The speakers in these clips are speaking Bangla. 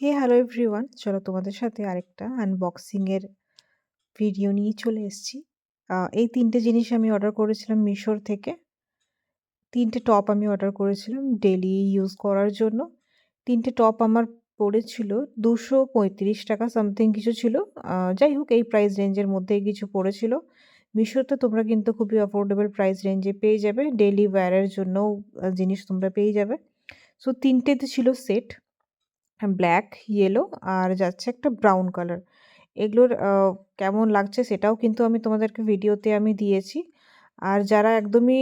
হ্যালো এভরিওয়ান, চলো তোমাদের সাথে আরেকটা আনবক্সিং এর ভিডিও নিয়ে চলে এসেছি। এই ৩টে জিনিস আমি অর্ডার করেছিলাম মিশোর থেকে। ৩টে টপ আমি অর্ডার করেছিলাম ডেইলি ইউজ করার জন্য। ৩টে টপ আমার পড়েছিল ৳২৩৫ সামথিং কিছু ছিল। যাই হোক এই প্রাইস রেঞ্জের মধ্যেই কিছু পড়েছিল। মিশোতে তোমরা কিন্তু খুবই অ্যাফোর্ডেবল প্রাইস রেঞ্জে পেয়ে যাবে। ডেইলি ওয়্যারের জন্যও জিনিস তোমরা পেয়ে যাবে। সো ৩টেতে ছিল সেট। ব্ল্যাক, ইয়েলো আর যাচ্ছে একটা ব্রাউন কালার। এগুলোর কেমন লাগছে সেটাও কিন্তু আমি তোমাদেরকে ভিডিওতে আমি দিয়েছি। আর যারা একদমই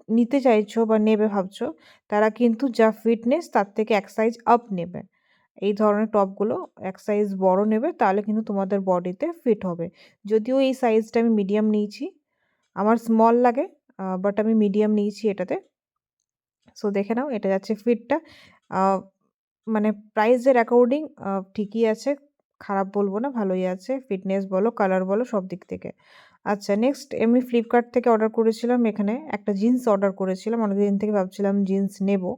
নিতে চাইছো বা নেবে ভাবছো, তারা কিন্তু যা ফিটনেস তার থেকে ১ সাইজ আপ নেবে। এই ধরনের টপগুলো ১ সাইজ বড় নেবে তাহলে কিন্তু তোমাদের বডিতে ফিট হবে। যদিও এই সাইজটা আমি মিডিয়াম নিয়েছি। আমার স্মল লাগে বাট আমি মিডিয়াম নিয়েছি এটাতে। সো দেখে নাও এটা যাচ্ছে ফিটটা। আ মানে প্রাইসের অ্যাকর্ডিং ঠিকই আছে। খারাপ বলব না, ভালোই আছে। ফিটনেস বলো, কালার বলো সব দিক থেকে। আচ্ছা নেক্সট আমি ফ্লিপকার্ট থেকে অর্ডার করেছিলাম এখানে একটা জিন্স অর্ডার করেছিলাম। অনেকদিন থেকে ভাবছিলাম জিন্স নেবো।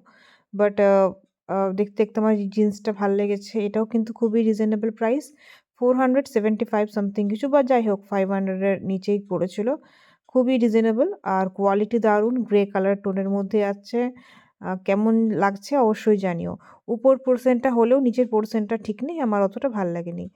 বাট দেখতে, দেখতে আমার জিন্সটা ভাল লেগেছে। এটাও কিন্তু খুবই রিজনেবল প্রাইস। 475 সামথিং কিছু বা যাই হোক 500 এর নিচেই পড়েছিল। খুবই রিজনেবল আর কোয়ালিটি দারুণ। গ্রে কালার টোনের মধ্যে আছে। কেমন লাগছে অবশ্যই জানিও। উপর পোরশনটা হলেও নিচের পোরশনটা ঠিক নেই। আমার অতটা ভাল লাগেনি।